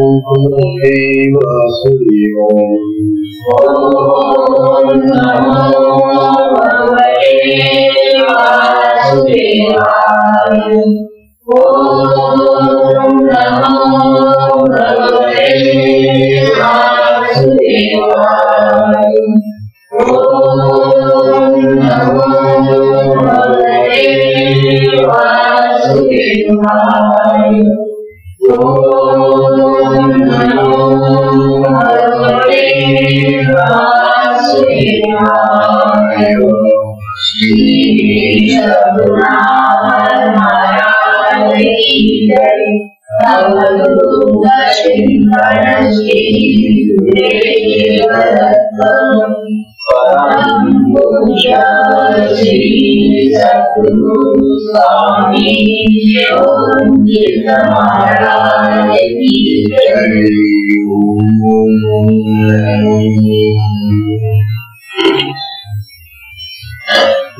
भगवते वासुदेवाय। ओम नमो भगवते वासुदेवाय। ओम नमो भगवते वासुदेवाय। ओम नमो भगवते वासुदेवाय। ओम नमो भगवते वासुदेवाय। श्री रघुनाथ महाराज की जय। अवधूत चिंतन श्री गुरुदेव दत्त। परम पूज्य श्री सद्गुरु स्वामी योगीन्द्र महाराज की जय।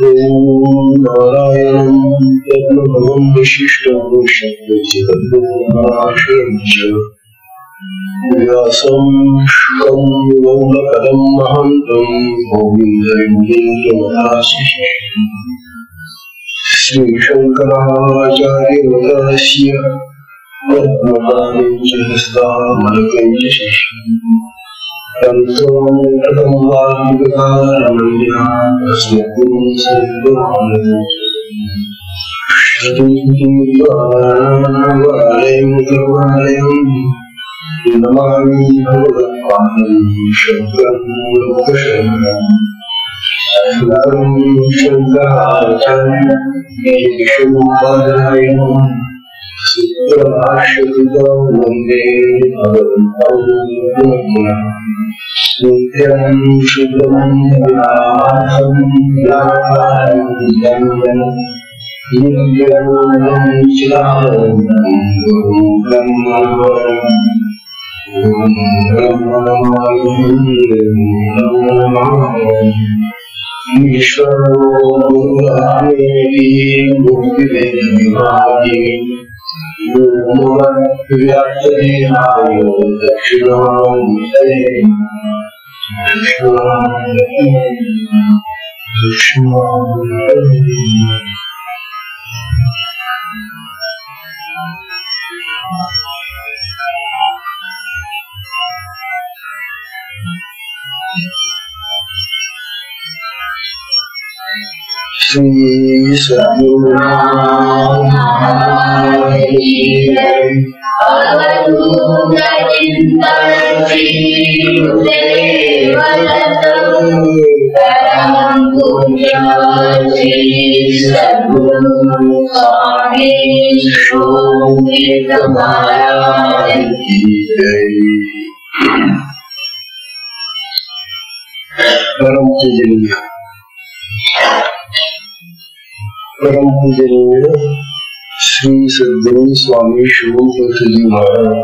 ओम नारायणं तद्भगवं विशिष्टं शब्दचिदद्भुतमाश्रयञ्च व्यासं शुकं वल्लकदं महन्तं गोविन्दं श्रीशङ्कराचार्यवतस्य पद्मपाणिं च हस्तामलकं च शिष्यं नमामि भगवत्पादं शङ्करं लोकशरणं। शङ्कराचार्यं केशवपादायनं सूत्रभाष्यकृतं वन्दे भगवन्तं नित्यं शुद्धं व्यासं व्यापारं नित्यं चिदानन्दं ब्रह्मवरम्। ओम ईश्वरो गुरुरामेति मुक्तिवेदविभागे व्याप्तदेहाय दक्षिणामूर्तये श्री सद्गुरुनाथ की जय। अवधूत चिंतन श्री गुरुदेव दत्त। परम पूज्य श्री सद्गुरु स्वामी योगीन्द्र महाराज की जय। परम पूजनीय श्री सद्गुरु स्वामी शिवतीर्थ जी महाराज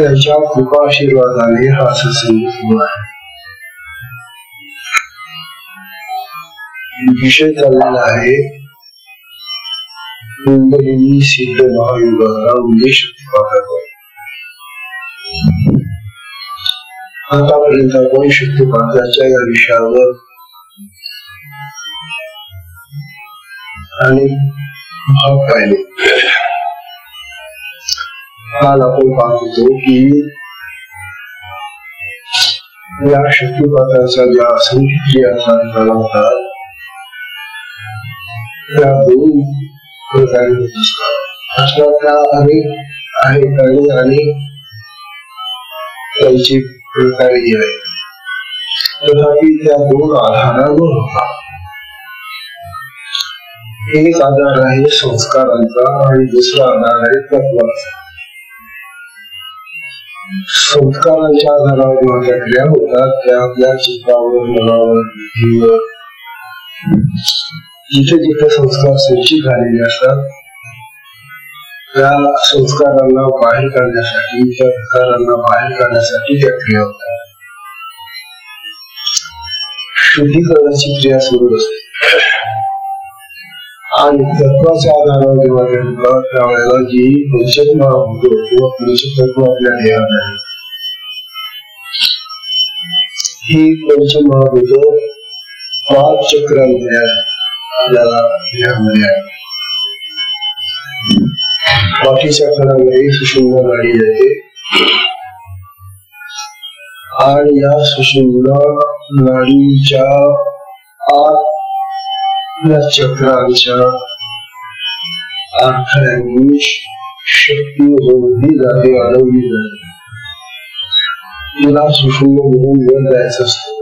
यांच्या कृपा आशीर्वादाने हा सत्संग सुरू आहे। विषय चाललेला आहे कुंडलिनी सिद्ध महायुगाचा उद्देश शक्तिपाताचा। आतापर्यंत आपण शक्तिपाताच्या या विषयावर आणि भाग पाहिले। काल आपण पाहत होतो की या शक्तिपाताच्या ज्या असंख्य क्रिया झाला होता त्या दोन प्रकारे होत असतात। त्या अनेक आहेत आणि त्यांची प्रकारही आहे, तथापि त्या दोन आधारांवर होता। एक आधार आहे संस्कारांचा आणि दुसरा आधार आहे तत्वाचा। संस्कारांच्या आधारावर जेव्हा त्या क्रिया होतात त्या आपल्या चित्तावर, मनावर, बुद्धीवर जिथे जिथे संस्कार संचित झालेले असतात त्या संस्कारांना बाहेर काढण्यासाठी, त्या विकारांना बाहेर काढण्यासाठी त्या क्रिया होतात। शुद्धीकरणाची क्रिया सुरू असते आणि तत्वाच्या आधारावर जेव्हा घेतला त्यावेळेला जी पंचमहा होतो किंवा पंचतत्व आपल्या देहात आहे ही पंचमहाभूत 5 चक्रांमध्ये आपल्याला देहामध्ये आहे. बाकीच्या चक्रांमध्ये सुषुम्ना नाडी येते आणि या सुषुम्ना नाडीच्या आतल्या चक्रांच्या आखाड्यांनी शक्ती जोडली जाते, अडवली जाते. तिला सुषुम्ना म्हणून वर जायचं असतं,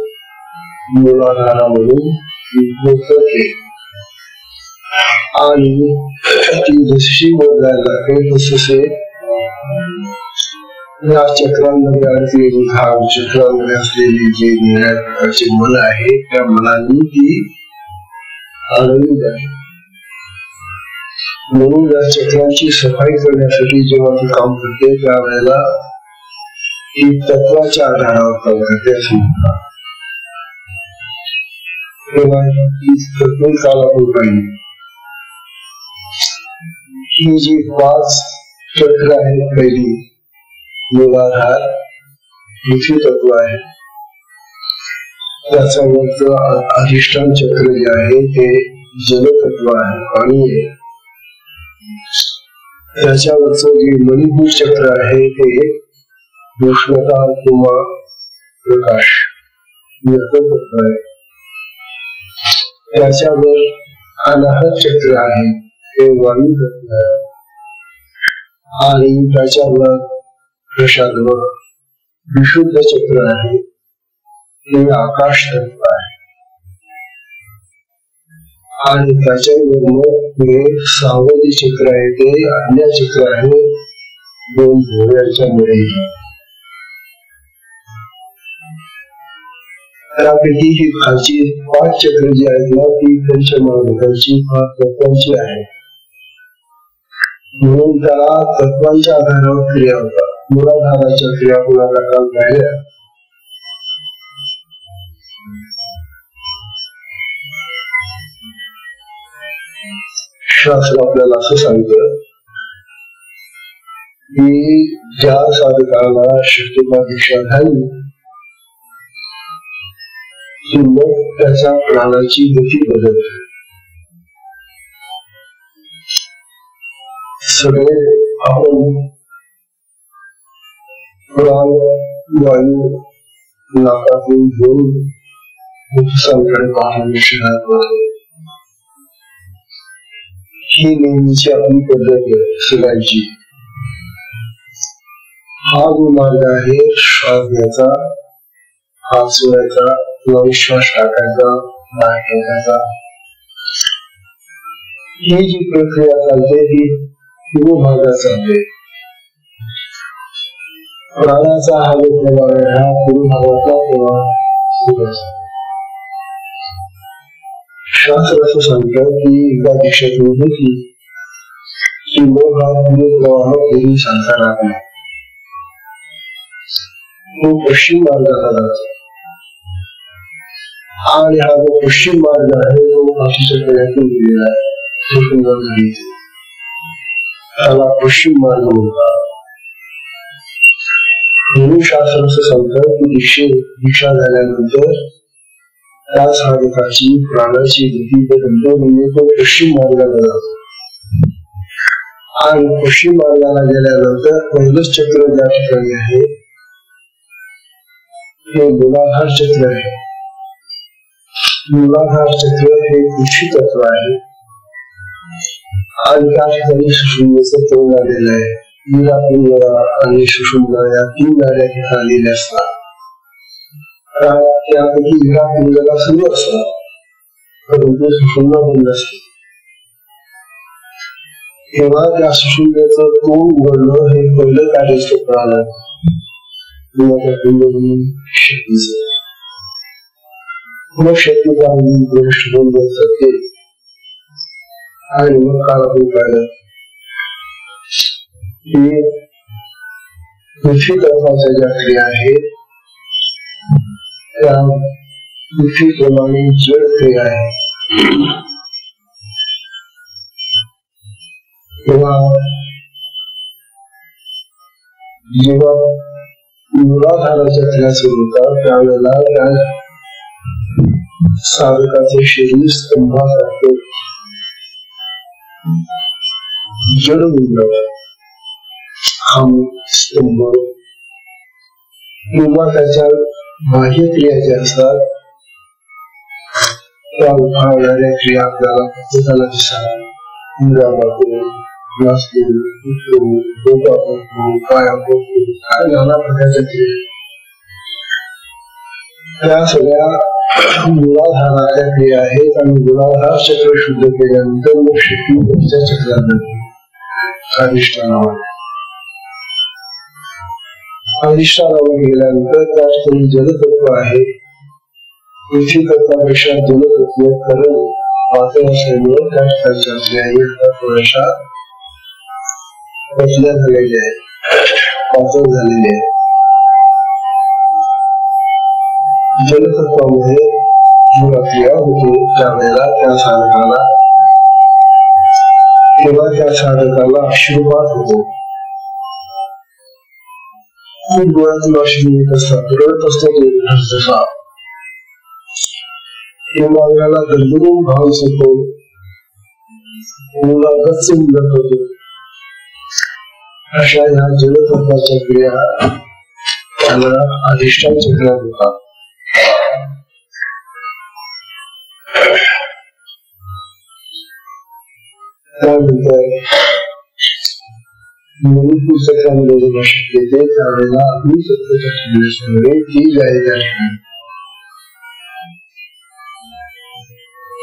मूलाधारामधून होते आणि ती जशी वर जायला लागते तसे या चक्रांमध्ये असलेली भाग चक्रांमध्ये असलेली जी निळ्या प्रकारची मन आहे त्या मनांनी ती अडवली जाते. म्हणून या चक्रांची सफाई करण्यासाठी जेव्हा ती काम करते त्यावेळेला ती तत्वाच्या आधारावर काम करते असे म्हणतात. तेव्हा ही तत्व काल आपण पाहिली ही जी 5 चक्र आहेत पहिली मूलाधार पृथ्वी तत्व आहे, त्याच्यावरच अधिष्ठान चक्र जे आहे ते जलतत्व आहे, पाणी आहे. त्याच्यावरच जे मणिपूर चक्र आहे ते उष्णता किंवा प्रकाश तत्व आहे. त्याच्यावर अनाहत चक्र आहे ते वायू तत्व आहे आणि त्याच्यावर प्रशांतवर विशुद्ध चक्र आहे ते आकाश तत्व आहे आणि त्याच्यावर मग हे सावधी चक्र आहे ते अन्य चक्र आहे 2 भोवऱ्यांच्या मध्ये. त्यापैकी ही खालची 5 चक्र जी आहेत ना ती पंचमहाभूतांची 5 तत्वांची आहे. म्हणून त्याला तत्वांच्या आधारावर क्रिया होतात. मूलाधाराच्या क्रिया कोणाला काम राहिल्या शास्त्र आपल्याला असं सांगतं की ज्या साधकाला शक्तिपात दीक्षा झाली की मग त्याच्या प्राणाची गती बदलते. सगळे आपण प्राण वायू नाकातून घेऊन फुफ्फुसांकडे पाहण्याची ही नेहमीची आपली पद्धत आहे शिवायची. हा जो मार्ग आहे श्वास घ्यायचा, हात सोडायचा, श्वास टाकायचा, बाहेर टाकायचा, ही जी प्रक्रिया चालते ती पूर्व भागात चालते. प्राणाचा हा जो प्रभाव आहे हा पूर्व भागातला प्रभाव सुरू असतो. शास्त्र असं सांगतं की एका दिशेतून होती की लोक हा पूर्व प्रवाह पूर्वी सांगता राहत नाही, तो पश्चिम मार्गाचा जातो आणि हा जो पश्चिम मार्ग आहे तो बाकीच्या प्रयत्न केलेला आहे. त्याला पश्चिम मार्ग म्हणतात. म्हणून शास्त्र असं सांगतं की दीक्षा झाल्यानंतर त्या साधकाची प्राणाची गती बदलते म्हणजे तो पश्चिम मार्गाला जातो आणि पश्चिम मार्गाला गेल्यानंतर पहिलंच चक्र ज्या ठिकाणी आहे हे मूलाधार चक्र आहे. मूलाधार चक्र हे पृथ्वी तत्व आहे आणि त्या ठिकाणी सुषुम्नेचं तोंड आलेलं आहे. मीरा पिंगळा आणि सुषुम्ना या 3 नाड्या तिथे आलेल्या असतात. त्यापैकी मीरा पिंगळा सुरू असतात परंतु सुषुम्ना बंद असते. तेव्हा त्या सुषुम्नेचं तोंड उघडणं हे पहिलं कार्य असतं प्राणाचं शक्तीचं. मग शक्तीचा गोष्ट बंद जाते आणि मग काल आपण पाहिलं की पृथ्वी तत्वाच्या ज्या क्रिया आहेत त्या पृथ्वीप्रमाणे जड क्रिया आहे. तेव्हा जेव्हा मूलाधाराच्या क्रिया सुरू होतात त्यावेळेला त्या साधकाचे शरीर स्तंभासारखे जड होऊन स्तंभ किंवा त्याच्या बाह्य क्रिया ज्या असतात त्या उभारणाऱ्या क्रिया आपल्याला प्रत्येकाला दिसतात. नाना प्रकारच्या क्रिया त्या सगळ्या मूलाधाराच्या क्रिया आहेत आणि मूलाधार चक्र शुद्ध केल्यानंतर मग शक्ती पुढच्या चक्रात जाते अधिष्ठानावर. अधिष्ठानावर गेल्यानंतर त्या ठिकाणी जलतत्व आहे. पृथ्वी तत्वापेक्षा जलतत्व खरं पातळ असल्यामुळे त्या ठिकाणच्या क्रिया थोड्याशा पतल्या झालेल्या आहेत, पातळ झालेल्या आहेत. जलतत्वामध्ये जेव्हा क्रिया होते त्यावेळेला त्या साधकाला अश्रुपात होतो. डोळ्यातून अश्रू येत असतात, रडत असतो. तेव्हा आपल्याला गडबडून भाव होतो, मुला गच्च उलट होतो. अशा ह्या जलतत्वाच्या क्रिया त्याला अधिष्ठान चक्रात होतात. त्यानंतर मणिपूर चक्रामध्ये जेव्हा शक्ती येते त्यावेळेला अग्नितत्वाच्या क्रियेमुळे ती जायला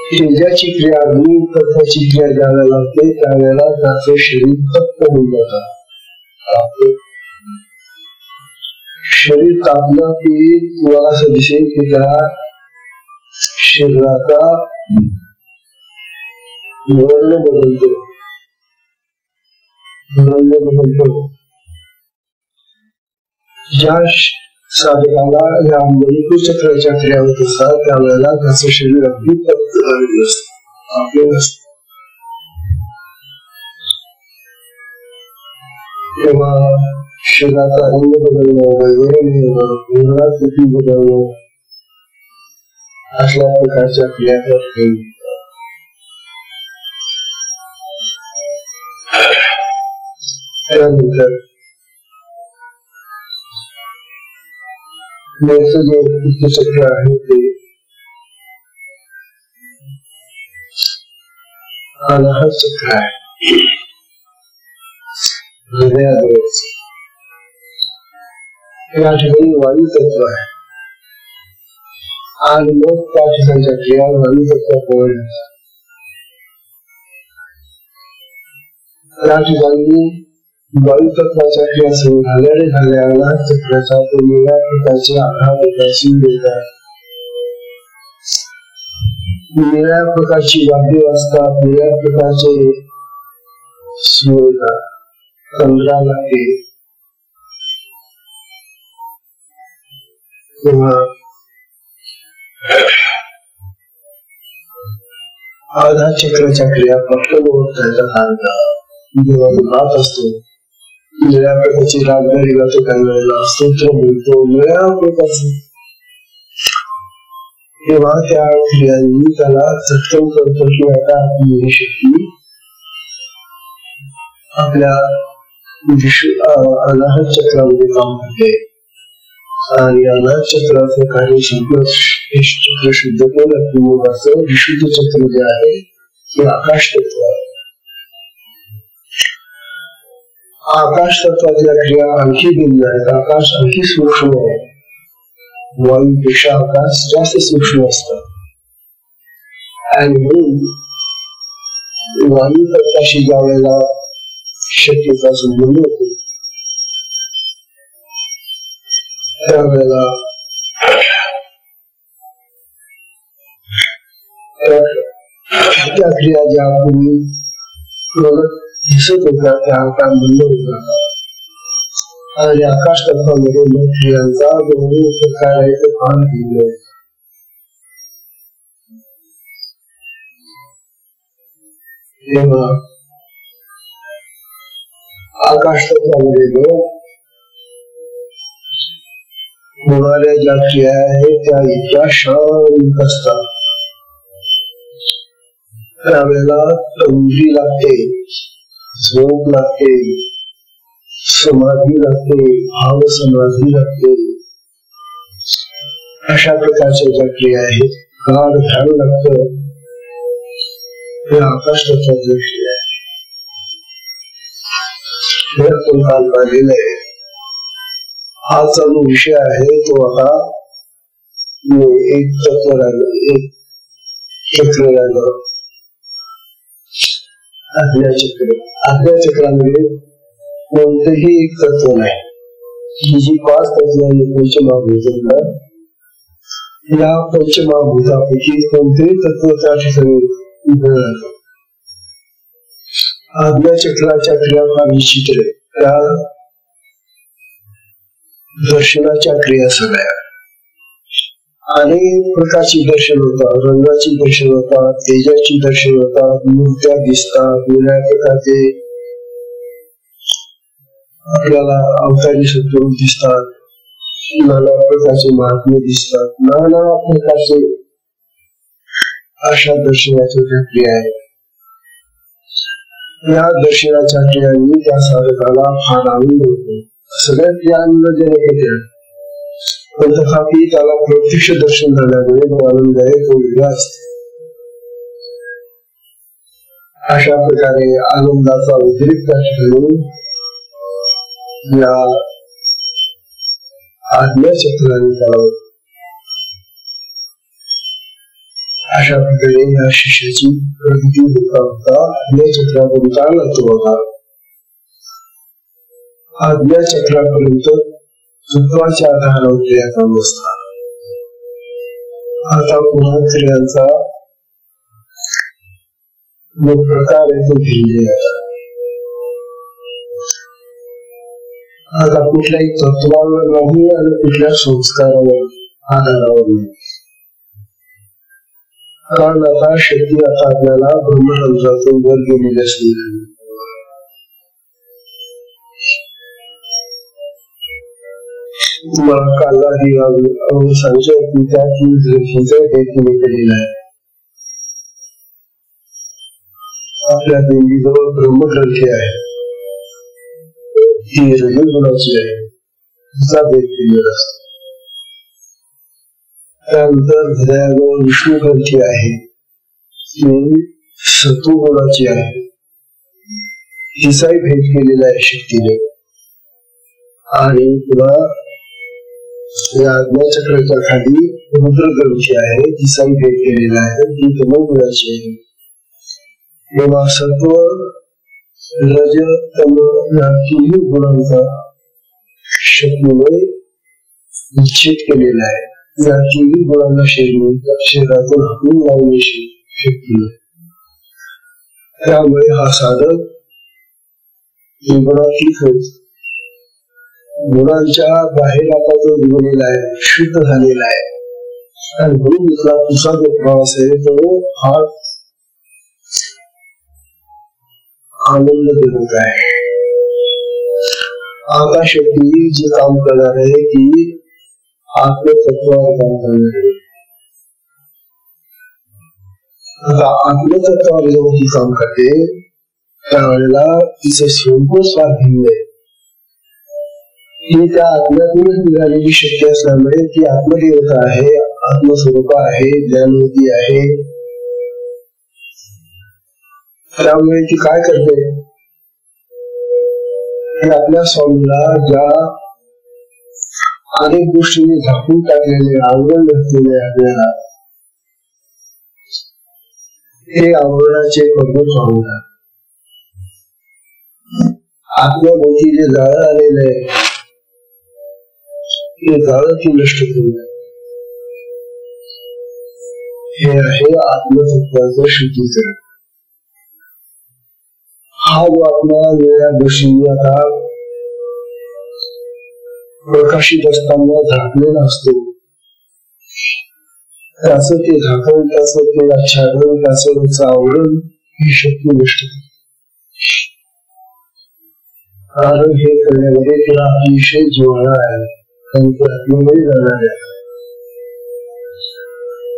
तेजाची क्रिया अग्नितत्वाची क्रिया ज्यावेळेला लागते त्यावेळेला त्याचं शरीर तप्त होऊन जातं. शरीर तापलं की तुम्हाला असं दिसेल की त्या शरीराचा वर्ण बदलतो. ज्या साधकाला या मणिपूर चक्राच्या क्रिया होत असतात त्यावेळेला त्याचं शरीर अगदी तप्त झालेलं असतं. तेव्हा शरीराचा रंग बदलणं, वैभव स्थिती बदलणं अशा प्रकारच्या क्रिया करते. त्यानंतर जे उच्चचक्र आहे ते अनाहत चक्र आहे. हृदयाजवळ या ठिकाणी वायू तत्व आहे आणि मग त्या ठिकाणच्या क्रिया वायू तत्वामुळे त्या ठिकाणी वायू तत्वाच्या क्रिया सुरू झाल्याने चक्राचा तो वेगळ्या प्रकारचे आकार देतात. वेगळ्या प्रकारची वाद्य असतात, वेगळ्या प्रकारचे सूर येतात, तंद्रा लागते. तेव्हा आधा चक्राच्या क्रिया पटकन ओळखता जेव्हा रात असतो वेगळ्या प्रकारची रागदारी गातो, काही वेळेला स्तोत्र बोलतो, वेगळ्या प्रकारचे तेव्हा त्या क्रियांनी त्याला सक्षम करतो की आता आपली शक्ती आपल्या अनाहत चक्रामध्ये काम करते आणि अनाहत चक्राचं कार्य चक्र शुद्ध केलं की मग असं विशुद्ध चक्र जे आहे ते आकाश तत्व आहे. आकाश तत्वाच्या क्रिया आणखी भिन्न आहेत. आकाश आणखी सूक्ष्म आहे. वायूपेक्षा आकाश जास्त सूक्ष्म असतं आणि म्हणून वायू तत्वाशी ज्या वेळेला शक्तीचा संबंध होतो त्यावेळेला त्या क्रिया ज्या पूर्वी दिसत होता त्या आकार बंद होता आणि आकाश तत्वामध्ये मग क्रियांचा दोन्ही प्रकार आहे ते फार भिन्न आहे. तेव्हा आकाश तत्वामध्ये लोक होणाऱ्या ज्या क्रिया आहेत त्या इतक्या शांत असतात. त्यावेळेला तंद्री लागते, झोप लागते, समाधी लागते, भाव समाधी लागते. अशा प्रकारच्या ज्या क्रिया आहेत, गाढ ध्यान लागतं, हे आकाश तत्वाच्या क्रिया आहे. हे आपण काल पाहिलेलं आहे. हा चालू विषय आहे तो आता एक तत्व राहिलं, एक चक्र राहिलं, आज्ञाचक्र. आज्ञाचक्रामध्ये कोणतंही एक तत्व नाही. ही जी 5 तत्व पंचमहाभूत, या पंचमहाभूतापैकी कोणतेही तत्व त्या ठिकाणी उभं राहतं. आज्ञाचक्राच्या क्रिया फार विचित्र आहे. त्या दर्शनाच्या क्रिया सगळ्या अनेक प्रकारची दर्शन होतात. रंगाची दर्शन होतात, तेजाची दर्शन होतात, मूर्त्या दिसतात, वेगळ्या प्रकारचे आपल्याला अवतारी सद्गुरू दिसतात, नाना प्रकारचे महात्मे दिसतात, नाना प्रकारचे अशा दर्शनाच्या क्रिया आहेत. या दर्शनाच्या क्रियांनी त्या साधकाला फार आनंद होतो. सगळ्या क्रिया आनंदजनक होत्या, पण तथापि त्याला प्रत्यक्ष दर्शन झाल्यामुळे तो आनंद आहे तो वेगळा असतो. अशा प्रकारे आनंदाचा उद्रेक त्या ठिकाणी या आज्ञाचक्राने त्याला होतो. अशा प्रकारे या शिष्याची प्रगती होता होता आज्ञाचक्रावरून चालला तो होता. आज्ञाचक्रापर्यंत तत्वाच्या आधारावर क्रिया काम असतात. आता पुन्हा क्रियांचा प्रकार आहे तो भिन्न. आता कुठल्याही तत्वावर नाही आणि कुठल्या संस्कारावर आधारावर नाही. कारण आता शक्ती आता आपल्याला ब्रह्मतंत्रातून वर गेलेली असली तुम्हाला कालही सांगतो की त्या केलेला आहे. आपल्या देवीजवळ ब्रह्मग्रंथी आहे, ती रजोगुणाची आहे, तिचा भेद केलेला असतो. त्यानंतर हृदयाजवळ विष्णू ग्रंथी आहे, ती सत्वगुणाची आहे, तिचाही भेद केलेला आहे शक्तीने. आणि पुन्हा या आज्ञाचक्राच्या खाली रुद्र ग्रंथी आहे, तिचाही भेद केलेला आहे, ती तमोगुणाची आहे. तेव्हा सत्व रज तम या तिन्ही गुणांचा शक्तीने निश्चित केलेला आहे. या तिन्ही गुणांना शरीरातून हाकून लावणे शक्ती. त्यामुळे हा साधक गुणातीत होत, गुणांच्या बाहेर आता तो निघालेला आहे, शुद्ध झालेला आहे. आणि म्हणून तुझा जो प्रवास आहे तो हा आनंदजनक आहे. आता शक्ती जे काम करणार आहे ती आत्मतत्वावर काम करणार आहे. आता आत्मतत्वावर जेव्हा ती काम करते त्यावेळेला तिचे स्वरूप स्वाधीन आहे. ही त्या आत्म्यातूनच निघालेली शक्ती असल्यामुळे ती आत्मदेवता आहे, आत्मस्वरूप आहे, ज्ञानवती आहे. त्यामुळे ती काय करते, ती आपल्या स्वामीला ज्या अनेक गोष्टींनी झाकून टाकलेले आवरण नसलेले आपल्याला हे आवरणाचे पडदे पाहतात. आपल्या भोवती जे जाळं आलेलं आहे ते जाळं ती नष्ट करू. हे आहे आत्मतत्वाचं शुद्धीकरण. हा जो आपल्या वेगळ्या गोष्टी आता प्रकाशित असताना झाकलेला असतो, त्याचं ते झाकण, त्याचं ते आच्छादन, त्याचं आवरण ही शक्ती नष्ट करते. कारण हे करण्यामध्ये तिला अतिशय जिव्हाळा आहे आणि ती आत्म्यामध्ये जाणार आहे.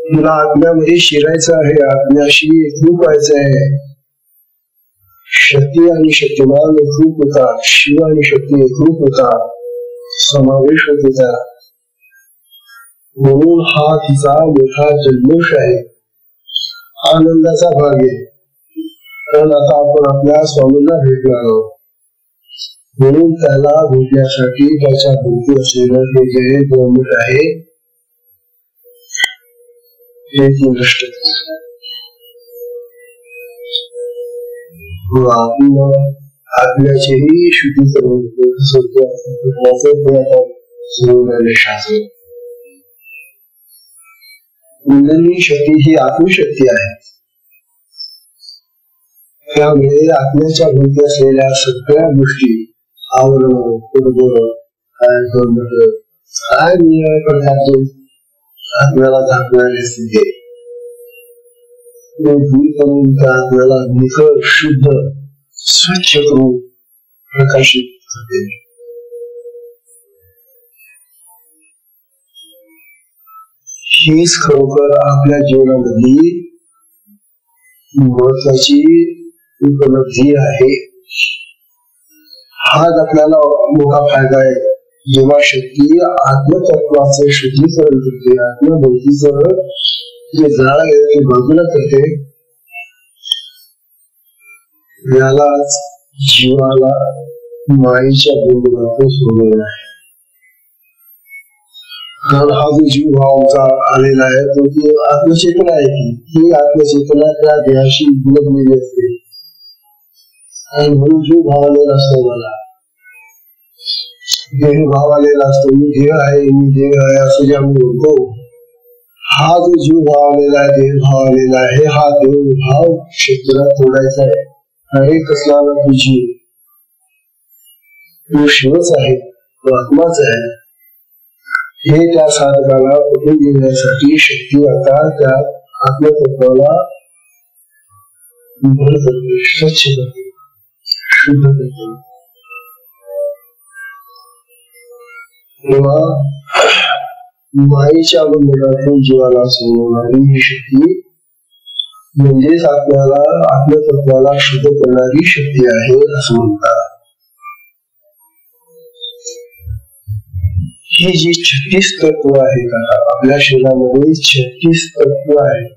तिला आत्म्यामध्ये शिरायचं आहे, आत्म्याशी एकरूप व्हायचं आहे. शक्ती आणि शक्तिमान एकरूप होतात, शिव आणि शक्ती एकरूप होतात, समावेश होत होता. म्हणून हा तिचा मोठा जल्लोष आहे, आनंदाचा भाग आहे. कारण आता आपण आपल्या स्वामींना भेटणार आहोत. म्हणून त्याला भेटण्यासाठी त्याच्या भोवती असलेलं हे जे गौमूठ आहे हे ती नष्ट आत्म्याचेही शुद्धीकरण शास्त्र. कुंडलिनी शक्ती ही आत्मशक्ती आहे. त्यामुळे आत्म्याच्या भोवती असलेल्या सगळ्या गोष्टी आवरण काय निराळे पदार्थ आत्म्याला दाखवणारे स्थिती दूर करून त्या आत्म्याला निखळ शुद्ध स्वच्छ करून प्रकाशित करते. हीच खरोखर आपल्या जीवनामधली महत्वाची उपलब्धी आहे. हाच आपल्याला मोठा फायदा आहे. जेव्हा शक्ती आत्मतत्वाचे शुद्धीकरण करते, आत्मभोवतीच जे जाळ आहे ते बाजूला करते, यालाच जीवाला मायेच्या बंधनातून सोडवणं आहे. कारण हा जो जीव भावाचा आलेला आहे तो ती आत्मचेतना आहे. ही आत्मचेतना त्या देहाशी गुंतलेली असते आणि म्हणून जीव भाव आलेला असतो. मला देह भाव आलेला असतो, मी देह आहे, मी देह आहे असं जे आम्ही बोलतो. हा जो जीव भाव आलेला आहे, देह भाव आलेला आहे, हा देह भाव क्षेत्रात तोडायचा आहे. अरे कसला ना तू जीव, तू शिवच आहे, तो आत्माच आहे. हे त्या साधकाला पटवून देण्यासाठी शक्ती आता त्या आत्मतत्वाला भर करते, स्वच्छ करते, शुद्ध करते. तेव्हा मायेच्या बंधनातून जीवाला सोडवणारी ही शक्ती म्हणजेच आपल्याला आत्मतत्वाला शुद्ध करणारी शक्ती आहे असं म्हणतात. ही जी 36 तत्व आहेत, आपल्या शरीरामध्ये 36 तत्व आहेत.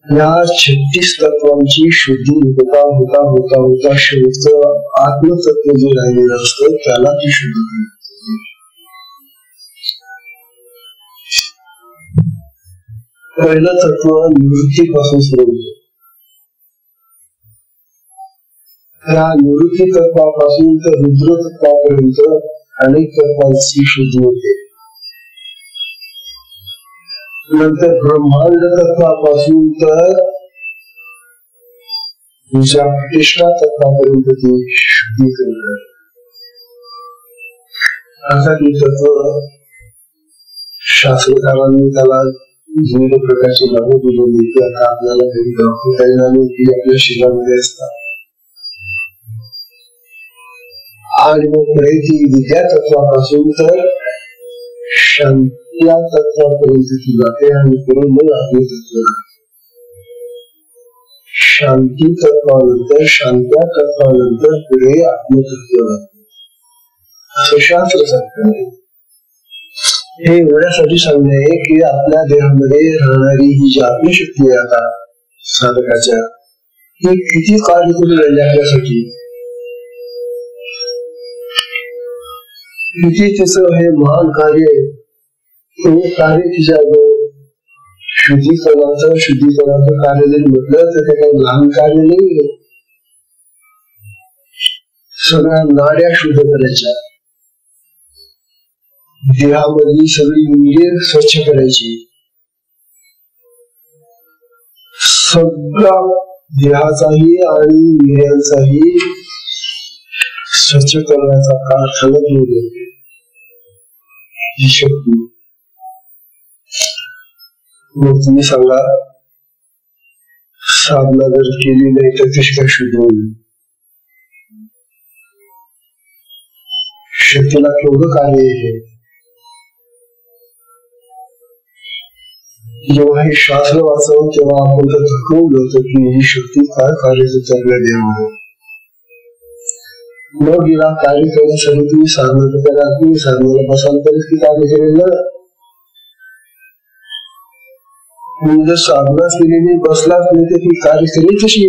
या 36 तत्वांची शुद्धी होता होता होता होता शेवटचं आत्मतत्व जे राहिलेलं असतं त्याला ती शुद्ध करते. पहिलं तत्व निवृत्तीपासून सुरू होतं. त्या निवृत्ती तत्वापासून तर रुद्र तत्वापर्यंत अनेक तत्वांची शुद्धी होते. नंतर ब्रह्मांड तत्वापासून तर तुझ्या प्रतिष्ठा तत्वापर्यंत ती शुद्धी करतात. अर्थात हे तत्व शास्त्रकारांनी त्याला विविध प्रकारची नावं दिलेली की आता आपल्याला काही दाखवता येणार नाही की आपल्या शरीरामध्ये असतात. आणि मग पुढे ती विद्या तत्वापासून तर शांती तत्वापर्यंत ती जाते आणि पुढे मग आपले तत्व. शांती तत्वानंतर शांत्या तत्वानंतर पुढे आत्मतत्व असं शास्त्र सांगत आहे. हे एवढ्यासाठी सांगणे आहे की आपल्या देहामध्ये राहणारी ही जी आत्मशक्ती आहे आता साधकाच्या, ती किती कार्य करून राहिली आपल्यासाठी, किती तिचं हे महान कार्य आहे. हे कार्य तिच्या शुद्धीकरणाचं कार्य जरी म्हटलं तर ते काही लहान कार्य नाही. सगळ्या नाड्या शुद्ध करायच्या, देहामधली सगळी इंद्रिय स्वच्छ करायची, सगळा देहाचाही आणि इंद्रियांचाही स्वच्छ करण्याचा काळ सलग होते. ही शक्ती मग तुम्ही सांगा, साधना जर केली नाही तर कशी काय शुद्ध होईल. शक्तीला केवढं कार्य आहे. जेव्हा हे शास्त्र वाचव तेव्हा आपण तर थकवलं होतं की ही शक्ती काय कार्य चाललं देवावर. न गेला कार्य करण्यासाठी तुम्ही साधना तर करा, तुम्ही साधनेला बसाल तरी ती कार्य करेल ना. जर साधनाच केलेली बसलाच नाही तर ती कार्य करेल कशी.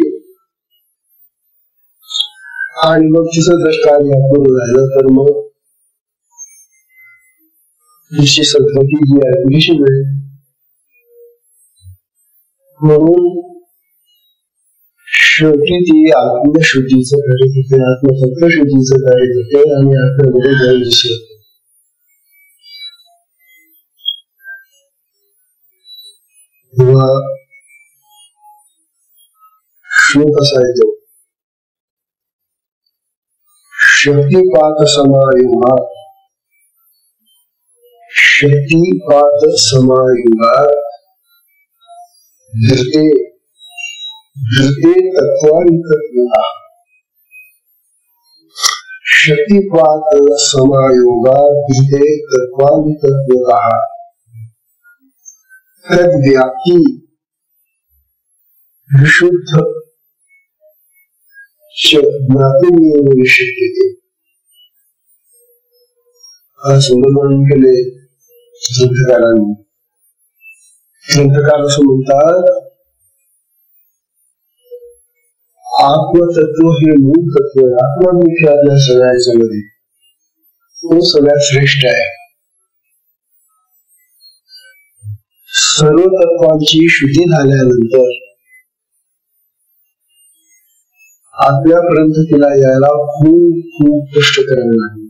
आणि मग तिचं जर कार्य अपूर्ण राहिलं तर मग तिची सद्गती जी आहे कशी मिळेल. म्हणून शेवटी ती आत्मशुद्धीचं कार्य करते, आत्मतत्वशुद्धीचं कार्य करते आणि आपल्यामध्ये जल दिसत. तेव्हा श्लोक असा येतो, शक्तिपात समायुगात, शक्तिपात समायुगात धृते धृते तत्वानिकत्वः. शक्तिपात समायोगात धृते तत्वानिकत्वः तद्व्याप्ति विशुद्ध ज्ञातुमेव शक्यते. सुंदर वर्णन केले ग्रंथकारांनी. ग्रंथकार असं म्हणतात, आत्मतत्व हे मूळ तत्व आहे. आत्ममुख्य आपल्या सगळ्याच्या मध्ये तो सगळ्यात श्रेष्ठ आहे. सर्व तत्वांची शुद्धी झाल्यानंतर आपल्यापर्यंत तिला यायला खूप कष्ट करावे लागेल.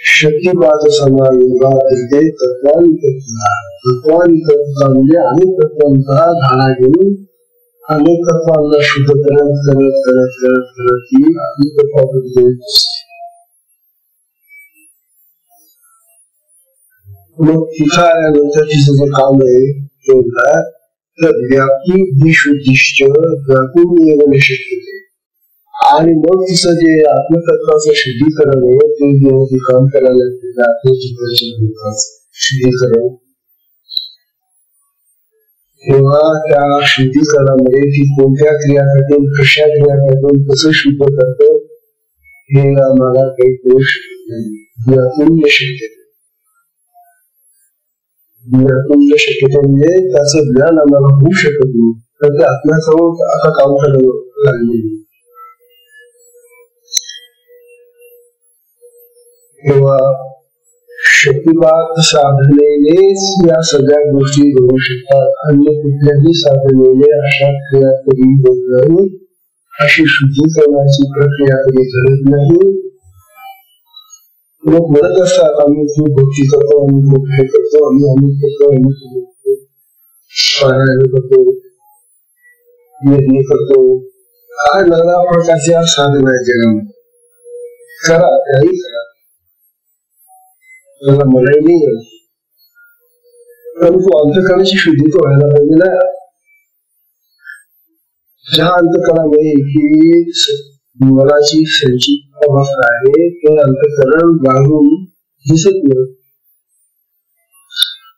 शक्तिपात समायोगात धृते तत्वानिकत्वः. तत्वानिकत्व म्हणजे अनेक तत्वांचा धाडा घेऊन अनेक तत्वांना शुद्ध करत करत करत करत करत ती अनेक तत्वाकडे मग तिथं आल्यानंतर तिचं जे काम आहे ते म्हणतात व्याप्ती विशुद्धिश्च व्यापून शक्यते. आणि मग तिचं जे आत्मतत्वाचं शुद्धीकरण आहे ते जे काम करायला लागते आत्मचित्राचं शुद्धीकरण, तेव्हा त्या शुद्धीकरणामध्ये ती कोणत्या क्रिया करते, कशा क्रिया करते, कसं शुद्ध करतो हे आम्हाला काही करू शकत नाही. व्यापून शक्यते. व्यापून शक्यते म्हणजे त्याचं ज्ञान आम्हाला होऊ शकत नाही, तर ते आत्म्यासमोर आता काम करावं लागले. तेव्हा शक्तिपात साधनेनेच या सगळ्या गोष्टी घडू शकतात. अन्य कुठल्याही साधनेने अशा क्रिया कधी होत नाही. अशी शुद्धीकरणाची प्रक्रिया कधी घडत नाही. लोक म्हणत असतात आम्ही खूप भक्ती करतो, आम्ही खूप हे करतो, आम्ही अमुक करतो, आम्ही पारायण करतो, यज्ञ करतो. काय नाना प्रकारच्या साधना आहेत जगामध्ये. करा, काही करा, मला मनाई नाही, परंतु अंतःकरणाची शुद्धी तो व्हायला पाहिजे ना. ज्या अंतःकरणामध्ये की मनाची संचित अवस्था आहे ते अंतःकरण बाहेरून दिसत नाही.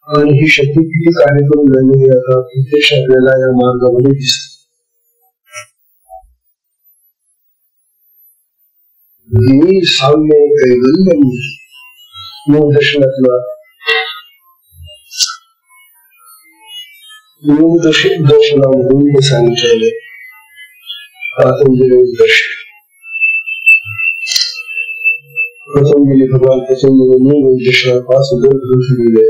आणि ही शक्ती किती कार्य करून राहिलेली आता प्रत्यक्ष आपल्याला या मार्गामध्ये दिसते. साम्य कैवल्यम योग दर्शनातला योग दर्शनामधून हे सांगितलेले पतंजली दर्शन. पतंजली भगवान पतंजलीने योग दर्शनापासून ग्रंथ लिहिले.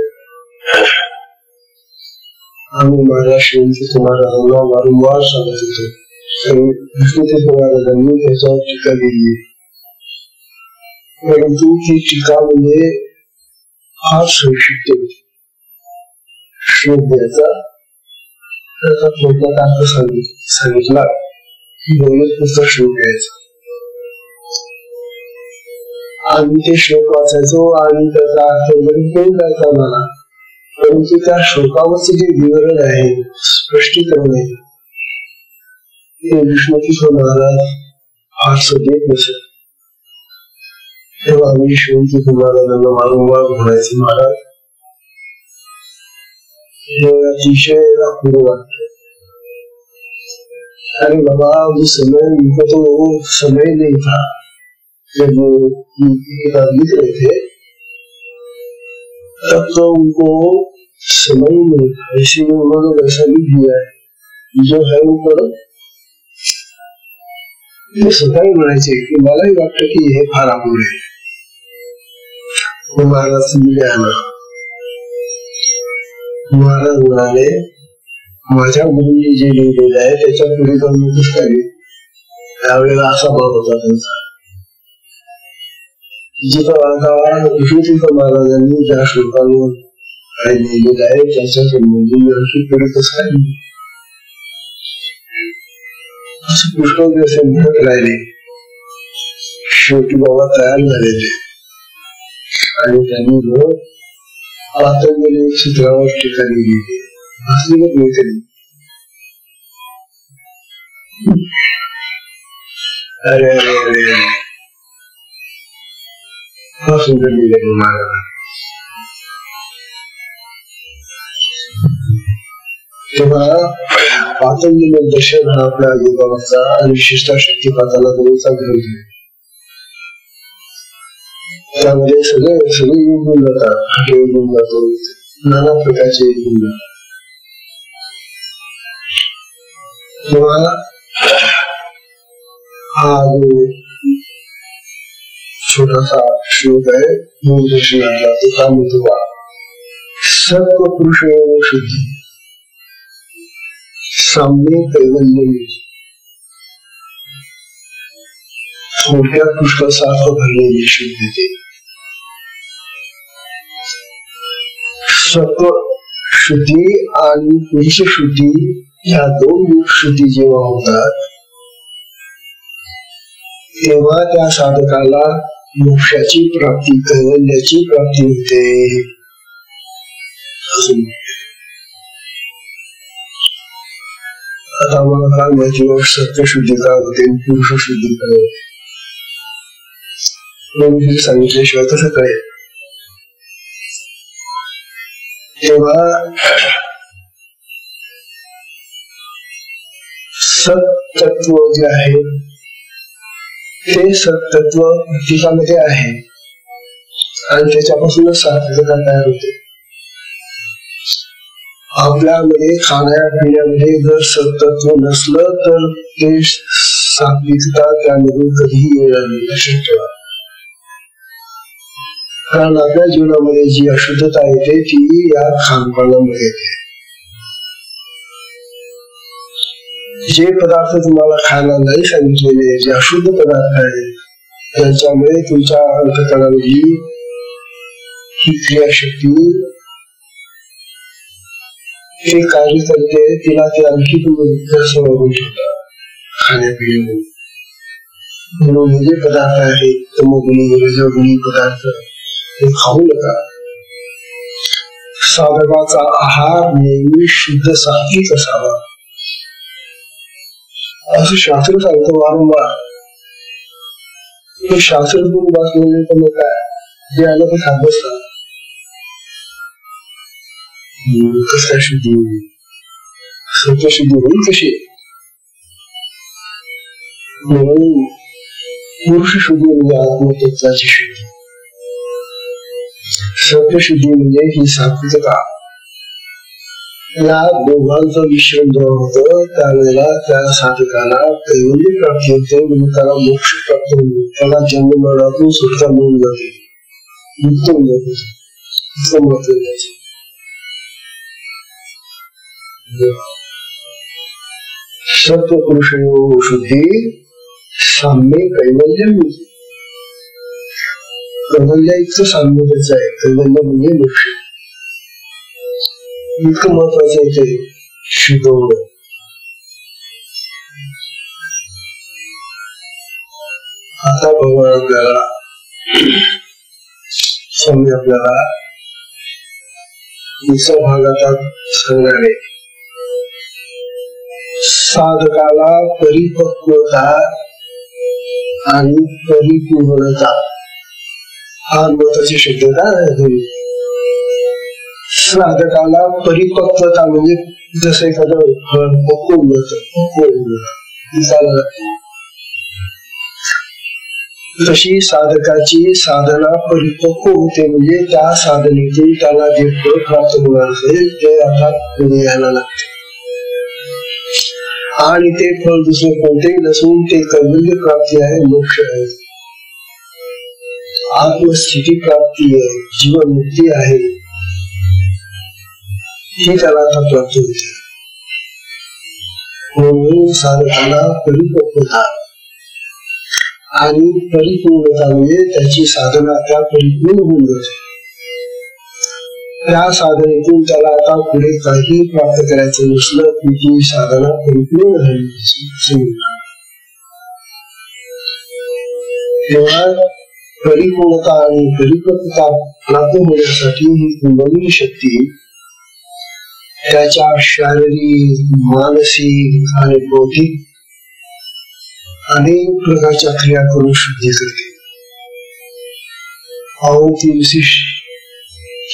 आम्ही महाराष्ट्रांची तुम्हाला वारंवार सांगत होतो, विष्णूचे महाराजांनी त्याच्यावर टीका दिली. परंतु ती टीका म्हणजे फार संक्षिप्त होती. श्लोक द्यायचा त्याचा थोडक्यात अर्थ सांगितला की पुढचा श्लोक घ्यायचा आणि ते श्लोक वाचायचो आणि त्याचा अर्थ वगैरे कळून जायचा मला. परंतु त्या श्लोकावरचे जे विवरण आहे, स्पष्टीकरण आहे, ते विष्णू महाराज फारसं देत नसत. तेव्हा आम्ही शेवटी तुम्हाला त्यांना वारंवार म्हणायचे, महाराज हे अतिशय अपूर्व वाटत। अरे बाबा, वो समय उनको तो समय नहीं था जब वो किताब लिख रहे थे, तब तो उनको समय नहीं था, इसीलिए उन्होंने वैसा लिख दिया है जो है ऊपर। स्वतः म्हणायचे की मलाही वाटतं की हे फार अपुरे आहे। महाराज दिले आला, महाराज म्हणाले माझ्या गुरुंनी जे लिहिलेलं आहे त्याच्या पुढे जाऊन मी कसं काय? त्यावेळेला असा भाव होता त्यांचा, जिथं तिथं महाराजांनी ज्या श्लोकांवर काय लिहिलेलं आहे त्याच्या संबंधी आणखी पुढे कसं काय असं पुष्कळ दिवस म्हणत राहिले। शेवटी बाबा तयार झाले ते, आणि त्यांनी पातळलेले चित्रावर ठिकाणी लिहिले, असलेलं मिळते। अरे अरे अरे फार सुंदर लिहिले महाराज। तेव्हा पातळलेले दर्शन हा आपल्या आजोबाचा आणि विशेषतः शक्तिपाताला जवळचा ग्रंथ आहे। त्यामध्ये सगळे येऊन जातात, येऊन जातो, नाना प्रकारचे येऊन जातात। तेव्हा हा जो छोटासा श्लोक आहे दूरदर्शनातला, तो काय म्हणतो बा, सर्व पुरुष शुद्धी साम्य कैवल्य, थोडक्यात पुष्कळ सार्थ भरलेली शुद्धीते। सत्व शुद्धी आणि पुरुष शुद्धी या दोन शुद्धी जेव्हा होतात तेव्हा त्या साधकाला मोक्षाची प्राप्ती, कैवल्याची प्राप्ती होते। आता आम्हाला काय माहिती सत्यशुद्धी काय होते, पुरुष शुद्धी काय होते सांगितल्याशिवाय कसं कळेल? तेव्हा सत्तत्व जे आहे ते सत्तत्व प्रत्येकामध्ये आहे आणि त्याच्यापासूनच सात्विकता तयार होते। आपल्यामध्ये खाण्यापिण्यामध्ये जर सत्तत्व नसलं तर ते सात्विकता त्यामधून कधीही येणार नाही, लक्षात ठेवा। कारण आपल्या जीवनामध्ये जी अशुद्धता येते ती या खानपानामुळे येते। जे पदार्थ तुम्हाला खायला नाही सांगितलेले, जे अशुद्ध पदार्थ आहेत, त्यांच्यामुळे तुमच्या अंतःकरणाची ही क्रियाशक्ती ते कार्य करते, तिला ते आणखी तुम्ही वागून ठेवता खाण्यापिण्यामध्ये। म्हणून हे जे पदार्थ आहेत तमोगुणी रजोगुणी पदार्थ ते खाऊ नका। साधकाचा आहार नेहमी शुद्ध सात्विक असावा असं शास्त्र सांगतं वारंवार। शास्त्र तुम्ही वाचलेले तर मग काय, जे आलं ते खात बसतात, कसं शुद्धी होईल, सत्वशुद्धी होईल कशी? म्हणून पुरुष शुद्धी म्हणजे आत्मतत्वाची शुद्धी, सत्वशुद्धी म्हणजे ही सात्विकता। या दोघांचं मिश्रण जेव्हा होतं त्यावेळेला त्या साधकाला कैवल्य प्राप्ती होते, म्हणजे त्याला मोक्ष प्राप्त होतो, त्याला जन्म मरणातून सुटका मिळून जाते, मुक्त होऊन जाते। सत्व पुरुष शुद्धी साम्य कैवल्य, कैवल्य इतकं साम्यच आहे, कैवल्य म्हणजे मोक्ष, इतकं महत्वाचं आहे ते शुद्ध होणं। आता भगवान आपल्याला स्वामी आपल्याला दुसऱ्या भागात सांगणारे साधकाला परिपक्वता आणि परिपूर्णता हा महत्वाची शब्दता आहे. साधकाला परिपक्वता म्हणजे जसं एखादं पक्वून तशी साधकाची साधना परिपक्व होते, म्हणजे त्या साधनेतून त्याला जे फळ प्राप्त होणार असेल ते आता पुढे यायला लागते. आणि ते फळ दुसरं कोणतेही नसून ते कैवल्य प्राप्ती आहे, मोक्ष आहे, आत्मस्थिती प्राप्ती आहे, जीवनमुक्ती आहे, ती त्याला आता प्राप्त होते. म्हणून साधकाला परिपक्वता आणि परिपूर्णता म्हणजे त्याची साधना त्या परिपूर्ण होऊन जाते. त्या साधनेतून त्याला आता पुढे काही प्राप्त करायचं नसलं की ती साधना परिपूर्ण झाली. तेव्हा परिपूर्णता आणि परिपक्वता प्राप्त होण्यासाठी ही कुंडलिनी शक्ती त्याच्या शारीरिक, मानसिक आणि बौद्धिक अनेक प्रकारच्या क्रिया करून शुद्धी करते. ती विशिष्ट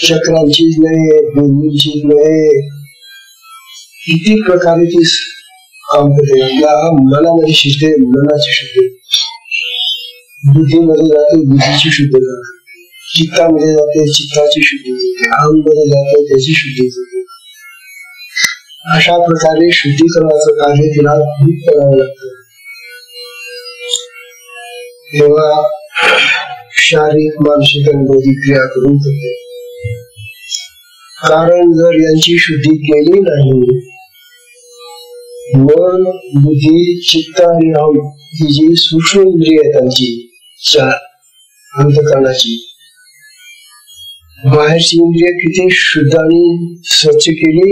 चक्रांचीच नाही, दोन्हीचीच नाही, किती प्रकारे ती काम करते. आपल्या मनामध्ये शिकते, मनाची शुद्धी, बुद्धीमध्ये जाते, बुद्धीची शुद्धी करते, चित्तामध्ये जाते, चित्ताची शुद्धी करते, अहंमध्ये जाते, त्याची शुद्धी करते. अशा प्रकारे शुद्धीकरणाचं कार्य तिला खूप करावं लागतं. तेव्हा शारीरिक, मानसिक आणि बौद्धिक क्रिया करून करते. कारण जर यांची शुद्धी केली नाही, मन, बुद्धी, चित्त आणि अहम ही जी सूक्ष्म इंद्रिय आहेत त्यांची चार अंतःकरणाची, बाहेरची इंद्रिय किती शुद्ध आणि स्वच्छ केली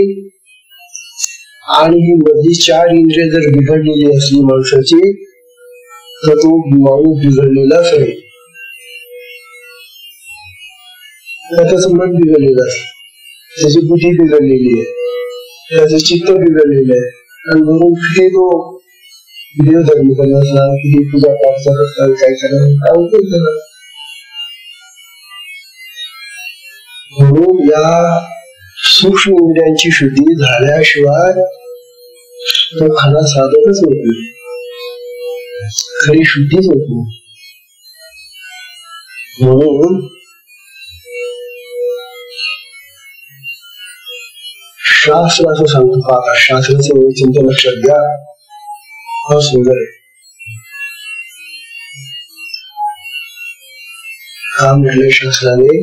आणि ही मधली चार इंद्रिय जर बिघडलेली असली माणसाची तर तो माणूस बिघडलेलाच आहे. त्याचं मन बिघडलेलं आहे, त्याची बुद्धी बिघडलेली आहे, त्याचं चित्त बिघडलेलं आहे, आणि म्हणून किती तो देवधर्म करत असला, किती पूजा पाठ करत असला, काय करायला काय उपयोग झाला. म्हणून या सूक्ष्म इंद्रियांची शुद्धी झाल्याशिवाय तो खरा साधकच होत नाही, खरी शुद्धीच होत नाही. म्हणून शास्त्र असं सांगतो का, शास्त्राचं चिंतन लक्षात घ्या, हा सुंदर आहे. हा म्हटले शास्त्राने,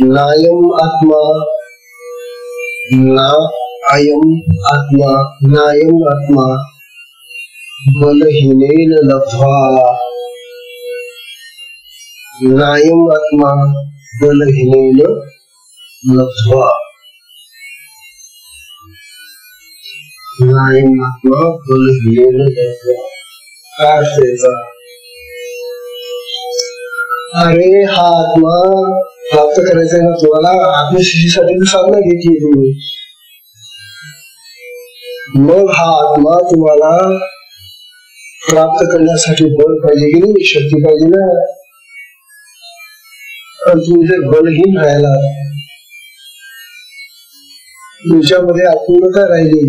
नायम आत्मा ना अयम आत्मा, नायम आत्मा बलहीनेन लब्ध्वा, नायम आत्मा बलहीनेन लब्ध्वा, नायम आत्मा बलहीनेन लब्ध्वा. काय अर्थ याचा? अरे हा आत्मा प्राप्त करायचा आहे ना तुम्हाला, आत्मसिद्धीसाठी साधना घेतली तुम्ही, मग हा आत्मा तुम्हाला प्राप्त करण्यासाठी बल पाहिजे की नाही, शक्ती पाहिजे ना. तुम्ही जर बलहीन राहिला, तुमच्यामध्ये अपूर्णता राहिली,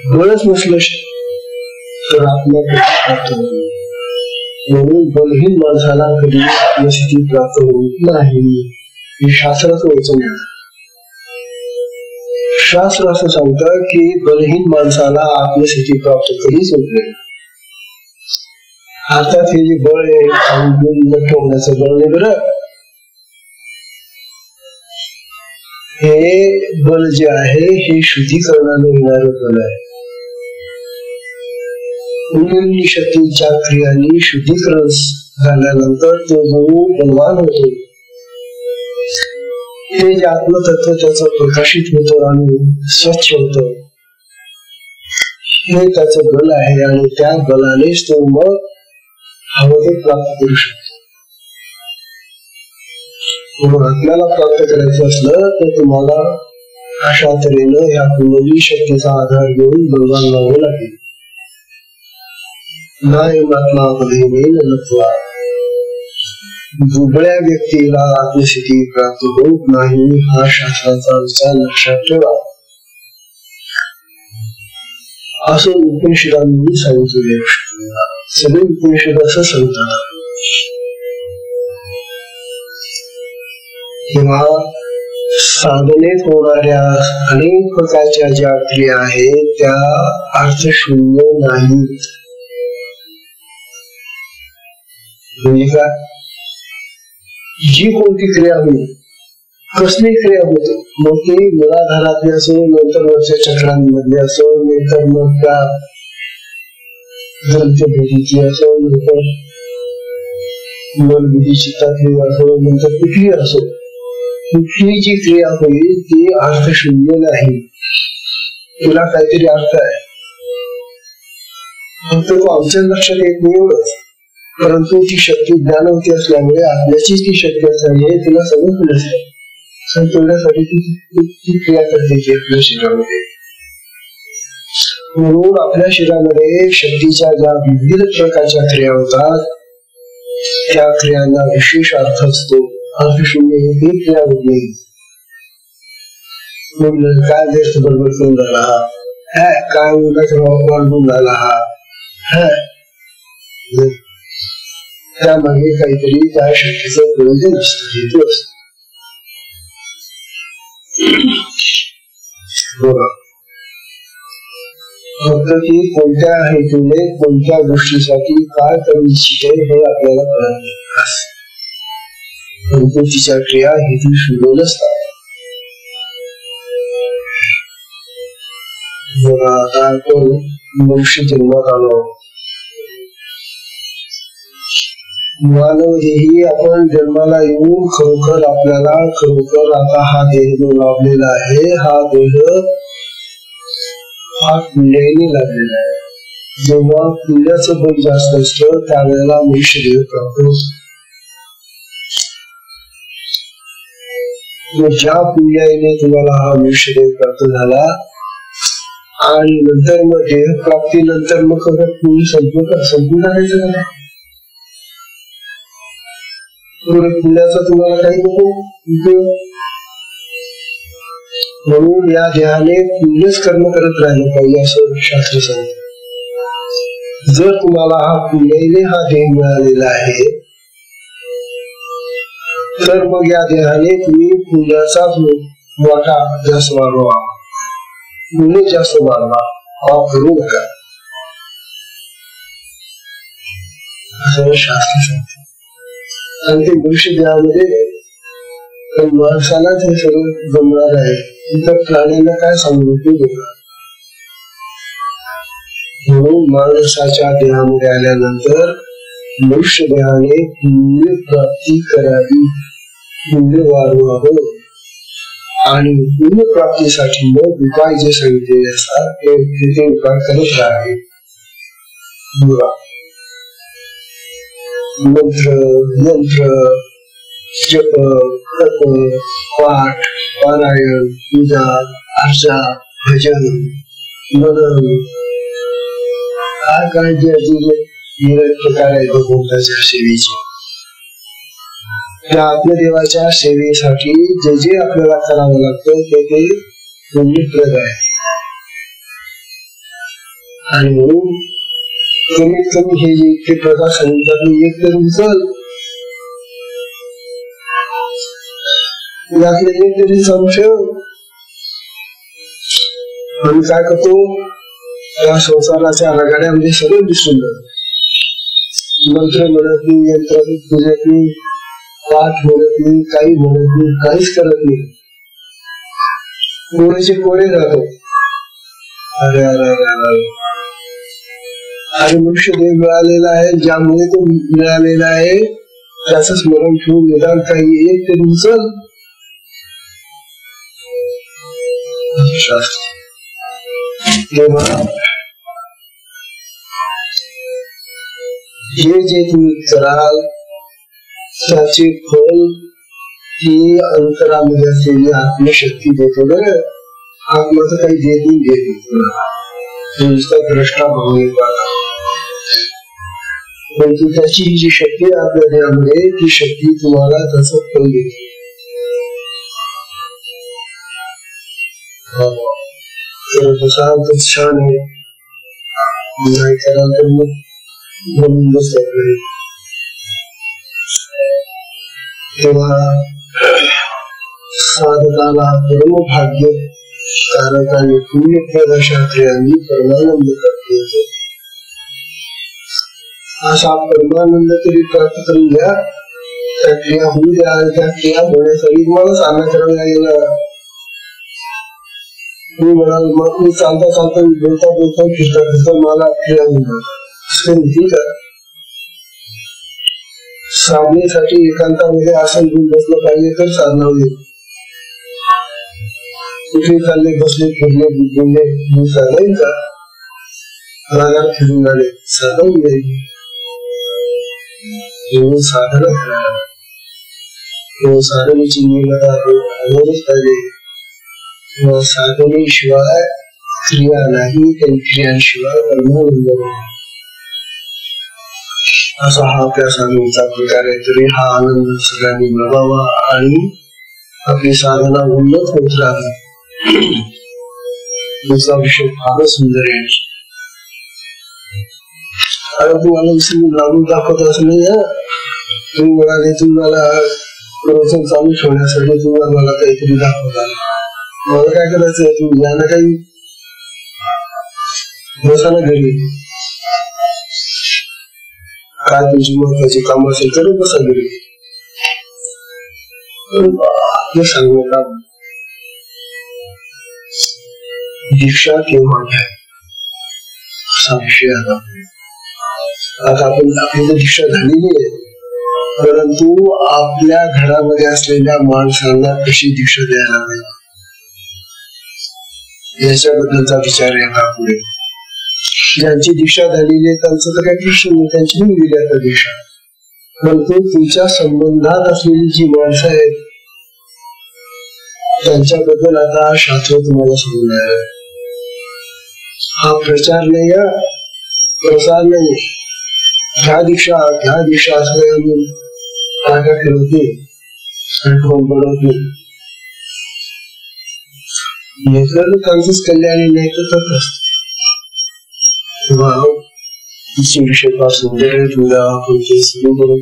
बळच नसलं तर आत्मा प्राप्त होईल. म्हणून बलहीन माणसाला कधी आत्मस्थिती प्राप्त होत नाही, हे शास्त्राचं वचन आहे. शास्त्र असं सांगतं की बलहीन माणसाला आत्मस्थिती प्राप्त कधीच होत नाही. अर्थात हे जे बळ आहे ठेवण्याचं बळ नाही बरं, हे बल जे आहे हे शुद्धीकरणाने येणारं बल आहे. कुंडलिनी शक्तीच्या क्रियांनी शुद्धीकरण झाल्यानंतर तो जो बलवान होतो, ते जे आत्मतत्व त्याचं प्रकाशित होतं आणि स्वच्छ होतं, हे त्याचं बल आहे. आणि त्या बलानेच तो मग हवं ते प्राप्त करू शकतो. म्हणून आपल्याला प्राप्त करायचं असलं तर तुम्हाला अशा तऱ्हेनं या कुंडलिनी शक्तीचा आधार घेऊन बलवान व्हावं लागेल. नायम आत्मा बलहीनेन लब्ध्वा. दुबळ्या व्यक्तीला आत्मस्थिती प्राप्त होत नाही हा शास्त्राचा विचार लक्षात ठेवा असं उपनिषदांनी सांगितलेले सगळे उपनिषद असं सांगतात. किंवा साधनेत होणाऱ्या अनेक प्रकारच्या ज्या क्रिया आहेत त्या अर्थशून्य नाहीत. म्हणजे का जी कोणती क्रिया होईल कसली क्रिया होते मग ती मुलाधारातली असो नंतर वरच्या चक्रांमधली असो नंतर मग त्या ग्रंथभेदीची असो नंतर मनबुद्धी चित्तातली असो नंतर कुठली असो कुठली जी क्रिया होईल ती अर्थशून्य नाही. तुला काहीतरी अर्थ आहे फक्त तो आमच्या लक्षात येत नाही एवढंच. परंतु ती शक्ती ज्ञानवती असल्यामुळे आपल्याचीच ती शक्ती असल्यामुळे तिला समजलं नसते. तेवढ्यासाठी ती क्रिया करते आपल्या शरीरामध्ये. म्हणून आपल्या शरीरामध्ये शक्तीच्या ज्या विविध प्रकारच्या क्रिया होतात त्या क्रियांना विशेष अर्थ असतो. अर्थशून्य ही क्रिया होत नाही. काय देश बरोबर करून झाला हा काय वाढवून झाला हा त्यामागे काहीतरी त्या शक्तीचं प्रयोजन असतं हेतू असत. फक्त ती कोणत्या हेतूने कोणत्या गोष्टीसाठी काय करू इच्छिते हे आपल्याला कळत नाही. परंतु तिच्या क्रिया हेतू शून्य नसतात. बघा आता आपण मनुष्य जन्मात आलो मानवदेही आपण जन्माला येऊन खरोखर आपल्याला खरोखर आता हा देह जो लाभलेला आहे हा देह हा पुण्याने लागलेला आहे. जेव्हा पुण्याचं बळ जास्त असतं त्यावेळेला मनुष्य देह प्राप्त होतो. ज्या पुण्याने तुम्हाला हा मनुष्य देह प्राप्त झाला आणि नंतर मग देह प्राप्ती नंतर मग पुण्य संपूर्ण करायचं का पुण्याचा तुम्हाला काही नको. म्हणून या देहाने पुण्यच कर्म करत राहिलं पाहिजे असं शास्त्र सांगतं. जर तुम्हाला हा पुण्याने हा देह मिळालेला आहे तर मग या देहाने तुम्ही पुण्याचा वाटा जास्त वाढवा पुण्य जास्त वाढवा हा करू नका असं शास्त्र सांगतं. आणि ते मनुष्य देहामध्ये माणसाला ते सगळं जमणार आहे. इतर प्राण्यांना काय सांगू म्हणून माणसाच्या देहामध्ये आल्यानंतर मनुष्य देहाने पुण्य प्राप्ती करावी पुण्य वाढवावं आणि पुण्य प्राप्तीसाठी मग उपाय जे सांगितलेले असतात ते उपाय करत राहावे. मंत्र यंत्र जप तप पाठ पारायण पूजा अर्चा भजन मनन काय जे प्रकार आहेत भगवंताच्या सेवेचे त्या आत्मदेवाच्या सेवेसाठी जे जे आपल्याला करावं लागतं ते पुण्यप्रद आहे. आणि म्हणून कमीत कमी हे जे इतके प्रकार सांगितलं एक तरी उचल यातले एक तरी संशय आणि काय करतो या संसाराच्या आघाड्यामध्ये सगळं दिसून जात. मंत्र म्हणत नाही यंत्र पूजत नाही पाठ म्हणत नाही काही म्हणत नाही काहीच करत नाही कोणाचे कोणे राहतो. अरे अरे अरे आणि मनुष्य देह मिळालेला आहे ज्यामुळे तो मिळालेला आहे त्याच स्मरण ठेवून निदान काही एक तरी उचल. तेव्हा जे तुम्ही कराल त्याचे फल ही अंतरामध्ये असलेली आत्मशक्ती देते. बरं आत्मा तर काही देत नाही नुसता भ्रष्टा भावने परंतु त्याची जी शक्ती आहे आपल्या देहामध्ये ती शक्ती तुम्हाला तसं फळ देते. छान आहे नाही कराल तर मग म्हणून बसल्याकडे तेव्हा साधकाला परम भाग्य कारक आणि पुण्यप्रद अशा क्रियांनी परमानंद करता येतो. असा परमानंद तरी प्राप्त करून घ्या. त्या क्रिया होऊ द्या. त्या क्रिया होण्यासाठी तुम्हाला साधना करायला लागेल. मी म्हणाल मग मी चालता चालता बोलता बोलता फिरता फिरता मला क्रिया होणार ठीक आहे. साधनेसाठी एकांतामध्ये आसन घेऊन बसलं पाहिजे तर साधना होईल. कुठे चालले बसले फिरले बोलले नाही का रागात फिरून आले साधन नाही. साधना साधनेची नियमता पाहिजे. साधनेशिवाय क्रिया नाही. काही क्रियांशिवाय परमानंद नाही. असा हा आपल्या साधनेचा प्रकार आहे. तरी हा आनंद सगळ्यांनी मिळवावा आणि आपली साधना उन्नत होत राहावी. दुसरा विषय फारच सुंदर आहे. तुम्हाला लागून दाखवत असं नाही. तुम्ही म्हणाले तुम्हाला प्रवचन चालू ठेवण्यासाठी तुम्हाला मला काहीतरी दाखवता. मला काय करायचंय तुम्ही यांना काही बसा ना घरी. काय तुमची महत्वाची काम असेल तर बसा घरी. हे सांगू का दीक्षा केव्हा घ्या असा विषय आला. आता आपण आपली दीक्षा झालेली आहे परंतु आपल्या घरामध्ये असलेल्या माणसांना कशी दीक्षा द्यायला हवी याच्याबद्दलचा विचार आहे का पुढे. ज्यांची दीक्षा झालेली आहे त्यांचं तर काही प्रश्न नाही. त्यांची नाही दिली आता दीक्षा. परंतु तुमच्या संबंधात असलेली जी माणसं आहेत त्यांच्याबद्दल आता शास्त्र तुम्हाला सांगणार आहे. हा प्रचार नाही प्रसार नाही. घ्या दीक्षा असं काय फिरत नाही बनवत नाही. हे जर त्यांचंच कल्याण नाही तर विषय पासून तुला सुरू करून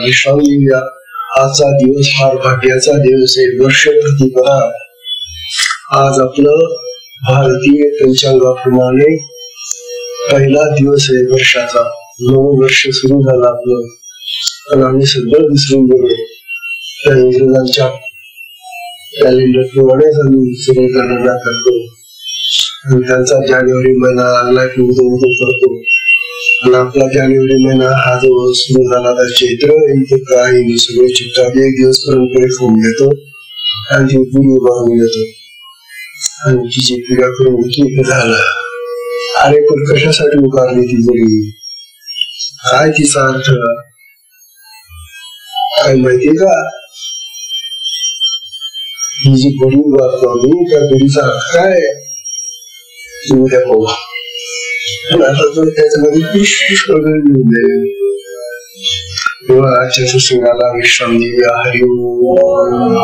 विश्राम देऊया. आजचा दिवस फार भाग्याचा दिवस आहे. वर्ष प्रतिपदा आज आपलं भारतीय पंचांगाप्रमाणे पहिला दिवस आहे वर्षाचा. नवं वर्ष सुरू झालं आपलं पण आम्ही सगळं विसरून गेलो. त्या इंग्रजांच्या कॅलेंडर प्रमाणेच आम्ही सगळी गणना करतो आणि त्यांचा जानेवारी महिना आला की उदो करतो आणि आपला जानेवारी महिना हा जो सुरू झाला तर चैत्र इथं काही सगळे चित्तात एक दिवस परंपरे फोन घेतो आणि ती पूर्वी वाहून घेतो आणि तिची पीडा करून की झालं. अरे पण कशासाठी उकारली ती जरी काय तिचा अर्थ काय माहितीये का. ही जी बडी उभारतो आम्ही त्या बडीचा अर्थ काय तुम्ही त्या पाहू. त्याच्यामध्ये पुष्कळ तेव्हा आजच्या सत्संगाला विश्राम देऊया. हरिओम.